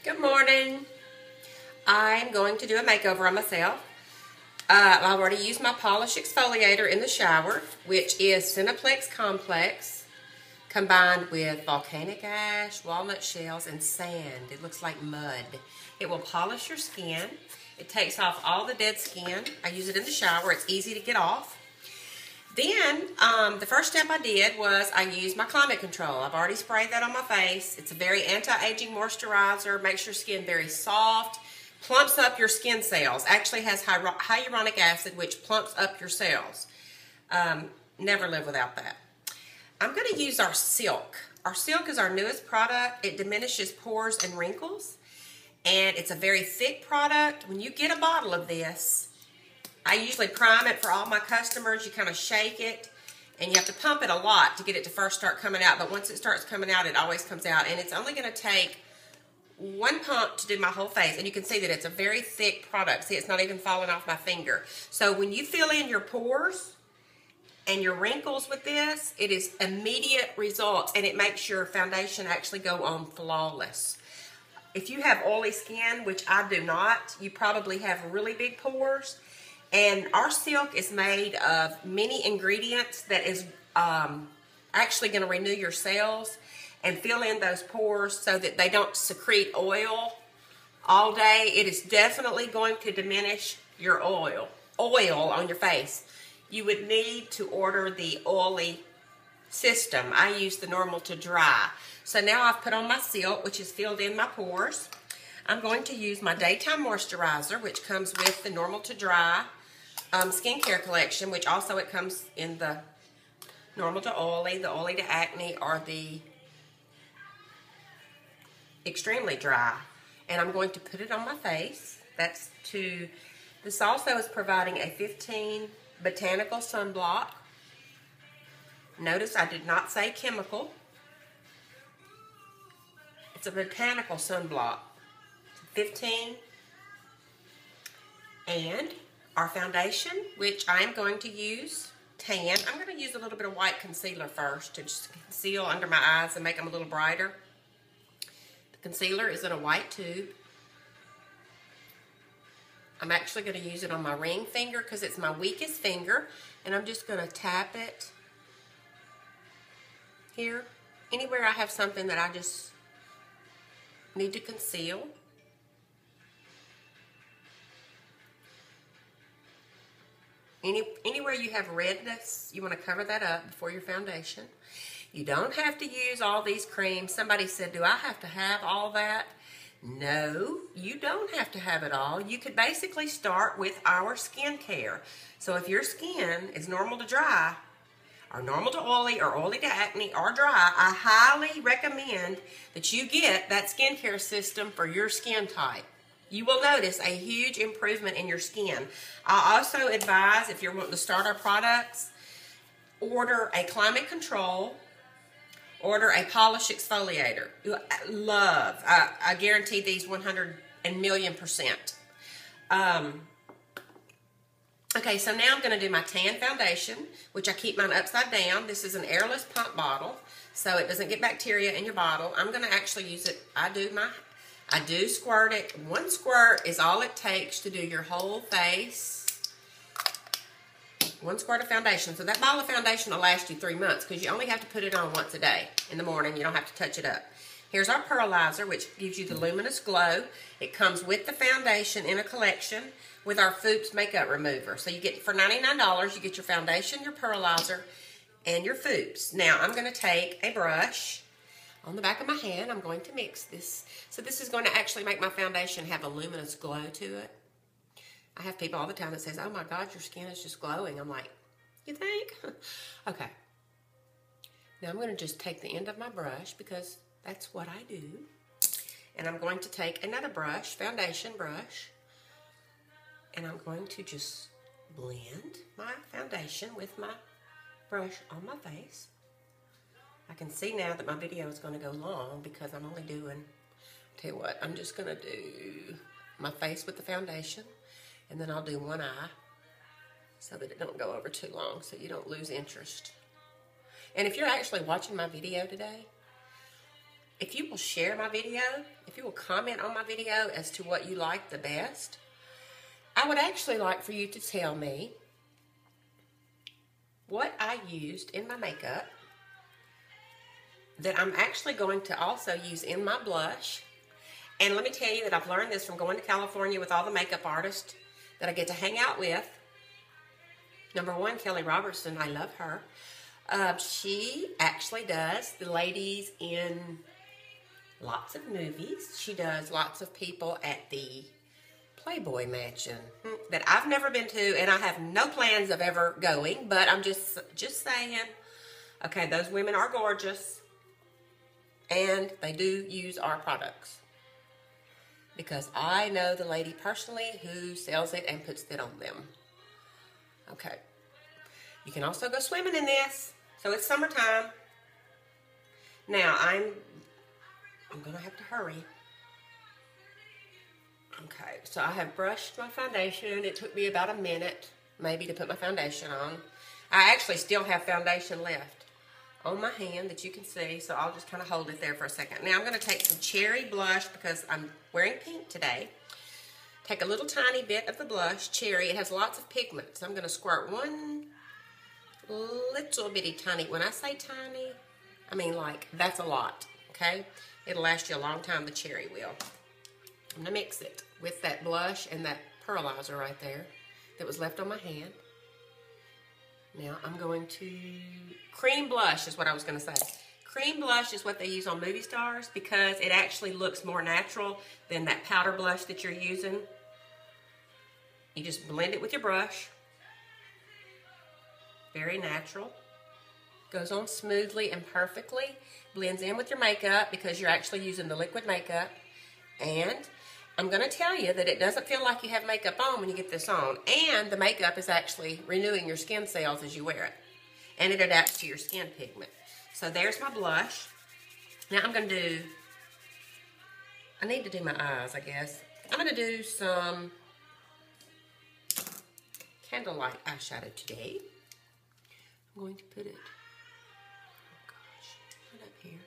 Good morning. I'm going to do a makeover on myself. I've already used my polish exfoliator in the shower, which is Cineplex Complex combined with volcanic ash, walnut shells, and sand. It looks like mud. It will polish your skin. It takes off all the dead skin. I use it in the shower. It's easy to get off. Then, the first step I did was I used my climate control. I've already sprayed that on my face. It's a very anti-aging moisturizer, makes your skin very soft, plumps up your skin cells. Actually has hyaluronic acid, which plumps up your cells. Never live without that. I'm going to use our Silk. Our Silk is our newest product. It diminishes pores and wrinkles, and it's a very thick product. When you get a bottle of this, I usually prime it for all my customers. You kind of shake it, and you have to pump it a lot to get it to first start coming out. But once it starts coming out, it always comes out. And it's only going to take one pump to do my whole face. And you can see that it's a very thick product. See, it's not even falling off my finger. So when you fill in your pores and your wrinkles with this, it is immediate results. And it makes your foundation actually go on flawless. If you have oily skin, which I do not, you probably have really big pores. And our Silk is made of many ingredients that is actually going to renew your cells and fill in those pores so that they don't secrete oil all day. It is definitely going to diminish your oil on your face. You would need to order the oily system. I use the normal to dry. So now I've put on my Silk, which has filled in my pores. I'm going to use my daytime moisturizer, which comes with the normal to dry skincare collection, which also it comes in the normal to oily, the oily to acne, or the extremely dry. And I'm going to put it on my face. This also is providing a 15 botanical sunblock. Notice I did not say chemical. It's a botanical sunblock. 15. And our foundation, which I am going to use tan. I'm going to use a little bit of white concealer first to just conceal under my eyes and make them a little brighter. The concealer is in a white tube. I'm actually going to use it on my ring finger because it's my weakest finger. And I'm just going to tap it here. Anywhere I have something that I just need to conceal. Anywhere you have redness, you want to cover that up before your foundation. You don't have to use all these creams. Somebody said, do I have to have all that? No, you don't have to have it all. You could basically start with our skincare. So if your skin is normal to dry, or normal to oily, or oily to acne, or dry, I highly recommend that you get that skincare system for your skin type. You will notice a huge improvement in your skin. I also advise, if you're wanting to start our products, order a climate control, order a polish exfoliator. I guarantee these 100,000,000%. Okay, so now I'm going to do my tan foundation, which I keep mine upside down. This is an airless pump bottle, so it doesn't get bacteria in your bottle. I'm going to actually use it. I do squirt it. One squirt is all it takes to do your whole face. One squirt of foundation. So that bottle of foundation will last you 3 months because you only have to put it on once a day in the morning. You don't have to touch it up. Here's our pearlizer, which gives you the luminous glow. It comes with the foundation in a collection with our Foops makeup remover. So you get, for $99, you get your foundation, your pearlizer, and your Foops. Now I'm going to take a brush. On the back of my hand, I'm going to mix this. So this is going to actually make my foundation have a luminous glow to it. I have people all the time that says, oh my God, your skin is just glowing. I'm like, you think? Okay. Now I'm going to just take the end of my brush because that's what I do. And I'm going to take another brush, foundation brush, and I'm going to just blend my foundation with my brush on my face. I can see now that my video is going to go long because I'm only doing, tell you what, I'm just going to do my face with the foundation, and then I'll do one eye so that it don't go over too long so you don't lose interest. And if you're actually watching my video today, if you will share my video, if you will comment on my video as to what you like the best, I would actually like for you to tell me what I used in my makeup that I'm actually going to also use in my blush. And let me tell you that I've learned this from going to California with all the makeup artists that I get to hang out with. Number one, Kelly Robertson, I love her. She actually does the ladies in lots of movies. She does lots of people at the Playboy Mansion that I've never been to, and I have no plans of ever going, but I'm just saying, okay, those women are gorgeous, and they do use our products. Because I know the lady personally who sells it and puts it on them. Okay. You can also go swimming in this. So it's summertime. Now, I'm going to have to hurry. Okay, so I have brushed my foundation. It took me about a minute, maybe, to put my foundation on. I actually still have foundation left on my hand that you can see, so I'll just kind of hold it there for a second. Now, I'm going to take some cherry blush because I'm wearing pink today. Take a little tiny bit of the blush, cherry. It has lots of pigment, so I'm going to squirt one little bitty tiny. When I say tiny, I mean like that's a lot, okay? It'll last you a long time, the cherry will. I'm going to mix it with that blush and that pearlizer right there that was left on my hand. Now I'm going to, cream blush is what I was going to say. Cream blush is what they use on movie stars because it actually looks more natural than that powder blush that you're using. You just blend it with your brush. Very natural. Goes on smoothly and perfectly. Blends in with your makeup because you're actually using the liquid makeup. And I'm going to tell you that it doesn't feel like you have makeup on when you get this on. And the makeup is actually renewing your skin cells as you wear it. And it adapts to your skin pigment. So there's my blush. Now I'm going to do, I need to do my eyes, I guess. I'm going to do some Candlelight eyeshadow today. I'm going to put it, oh gosh, right up here.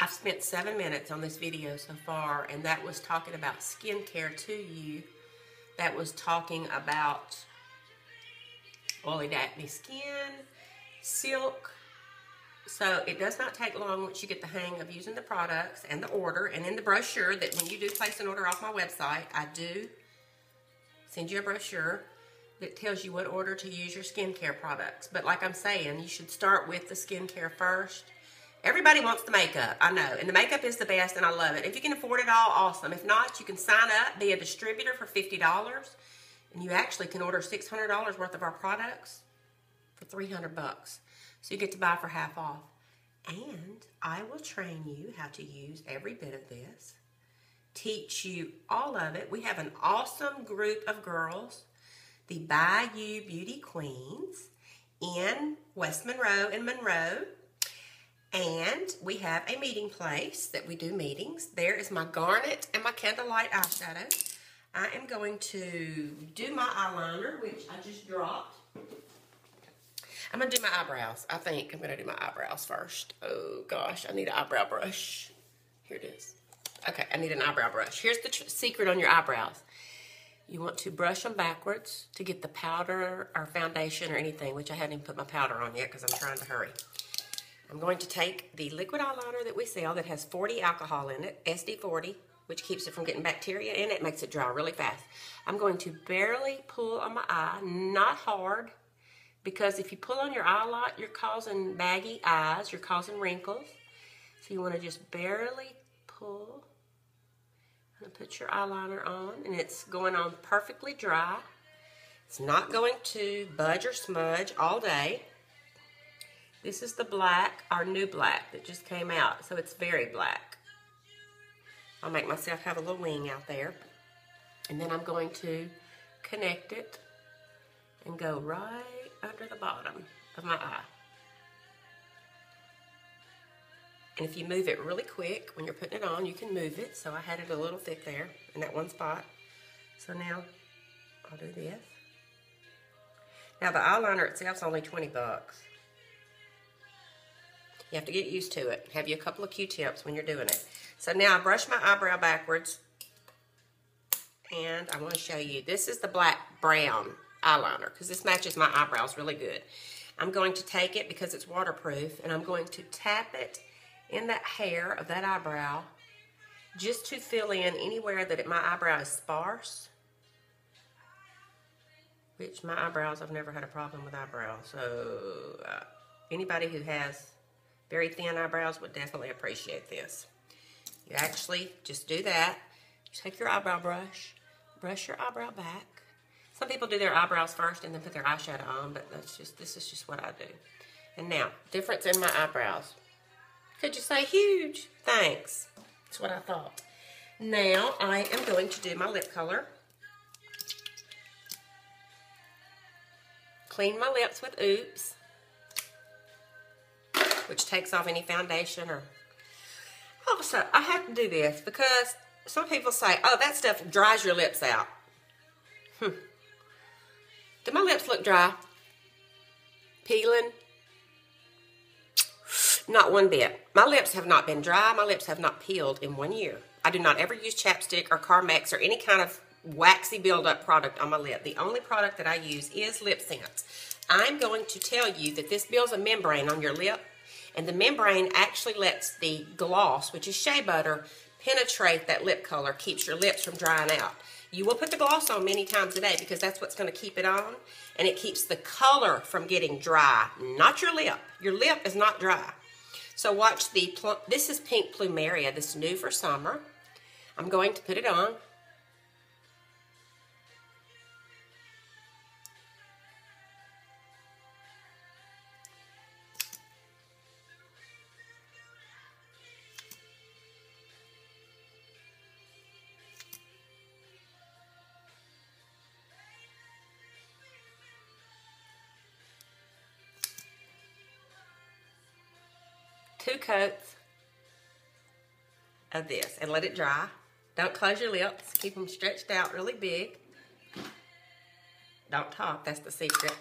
I've spent 7 minutes on this video so far, and that was talking about skincare to you. That was talking about oily acne skin, silk. So it does not take long once you get the hang of using the products and the order. And in the brochure, that when you do place an order off my website, I do send you a brochure that tells you what order to use your skincare products. But like I'm saying, you should start with the skincare first. Everybody wants the makeup, I know. And the makeup is the best, and I love it. If you can afford it all, awesome. If not, you can sign up, be a distributor for $50. And you actually can order $600 worth of our products for $300. So you get to buy for half off. And I will train you how to use every bit of this. Teach you all of it. We have an awesome group of girls, the Bayou Beauty Queens in West Monroe and Monroe. And we have a meeting place that we do meetings. There is my Garnet and my Candlelight eyeshadow. I am going to do my eyeliner, which I just dropped. I'm going to do my eyebrows. I think I'm going to do my eyebrows first. Oh, gosh. I need an eyebrow brush. Here it is. Okay, I need an eyebrow brush. Here's the secret on your eyebrows. You want to brush them backwards to get the powder or foundation or anything, which I haven't even put my powder on yet because I'm trying to hurry. I'm going to take the liquid eyeliner that we sell that has 40 alcohol in it, SD40, which keeps it from getting bacteria in it, makes it dry really fast. I'm going to barely pull on my eye, not hard, because if you pull on your eye a lot, you're causing baggy eyes, you're causing wrinkles. So you want to just barely pull and put your eyeliner on, and it's going on perfectly dry. It's not going to budge or smudge all day. This is the black, our new black that just came out, so it's very black. I'll make myself have a little wing out there. And then I'm going to connect it and go right under the bottom of my eye. And if you move it really quick, when you're putting it on, you can move it. So I had it a little thick there in that one spot. So now I'll do this. Now the eyeliner itself is only 20 bucks. You have to get used to it. Have you a couple of Q-tips when you're doing it. So now I brush my eyebrow backwards. And I want to show you. This is the black brown eyeliner because this matches my eyebrows really good. I'm going to take it because it's waterproof, and I'm going to tap it in that hair of that eyebrow just to fill in anywhere that my eyebrow is sparse. Which my eyebrows, I've never had a problem with eyebrows. So anybody who has very thin eyebrows would definitely appreciate this. You actually just do that. You take your eyebrow brush, brush your eyebrow back. Some people do their eyebrows first and then put their eyeshadow on, but this is just what I do. And now, difference in my eyebrows. Could you say huge? Thanks. That's what I thought. Now, I am going to do my lip color. Clean my lips with Oops, which takes off any foundation or... Also, I have to do this because some people say, oh, that stuff dries your lips out. Do my lips look dry? Peeling? Not one bit. My lips have not been dry. My lips have not peeled in 1 year. I do not ever use chapstick or Carmex or any kind of waxy buildup product on my lip. The only product that I use is Lip Sense. I'm going to tell you that this builds a membrane on your lip, and the membrane actually lets the gloss, which is shea butter, penetrate that lip color, keeps your lips from drying out. You will put the gloss on many times a day because that's what's going to keep it on, and it keeps the color from getting dry, not your lip. Your lip is not dry. So watch this is Pink Plumeria. This is new for summer. I'm going to put it on. Two coats of this and let it dry. Don't close your lips. Keep them stretched out really big. Don't talk. That's the secret.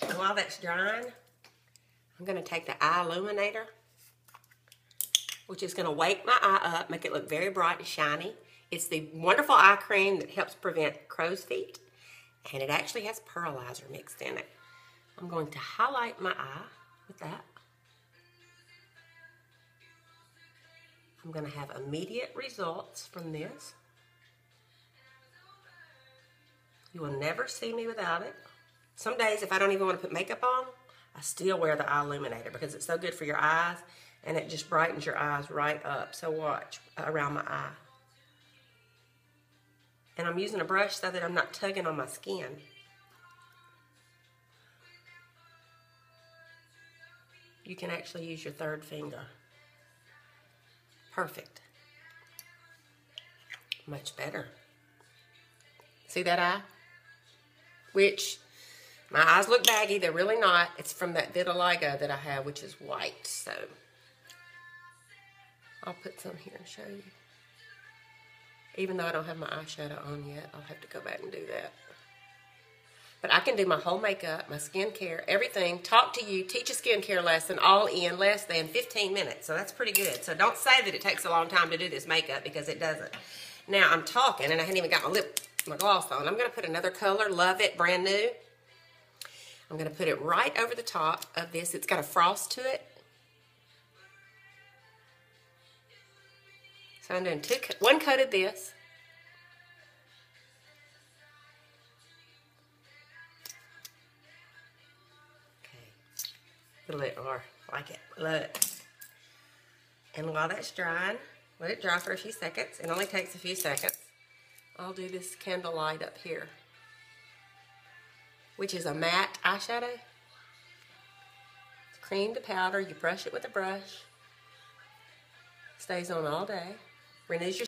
And while that's drying, I'm going to take the eye illuminator, which is going to wake my eye up, make it look very bright and shiny. It's the wonderful eye cream that helps prevent crow's feet, and it actually has pearlizer mixed in it. I'm going to highlight my eye with that. I'm going to have immediate results from this. You will never see me without it. Some days, if I don't even want to put makeup on, I still wear the eye illuminator because it's so good for your eyes, and it just brightens your eyes right up. So watch around my eye. And I'm using a brush so that I'm not tugging on my skin. You can actually use your third finger. Perfect. Much better. See that eye? Which, my eyes look baggy. They're really not. It's from that vitiligo that I have, which is white. So, I'll put some here and show you. Even though I don't have my eyeshadow on yet, I'll have to go back and do that. But I can do my whole makeup, my skincare, everything, talk to you, teach a skincare lesson, all in less than 15 minutes. So that's pretty good. So don't say that it takes a long time to do this makeup because it doesn't. Now I'm talking and I hadn't even got my gloss on. I'm going to put another color, Love It, brand new. I'm going to put it right over the top of this. It's got a frost to it. So I'm doing one coat of this. A little bit more, like it, love it. And while that's drying, let it dry for a few seconds. It only takes a few seconds. I'll do this candlelight up here, which is a matte eyeshadow. It's cream to powder. You brush it with a brush. Stays on all day. Renews your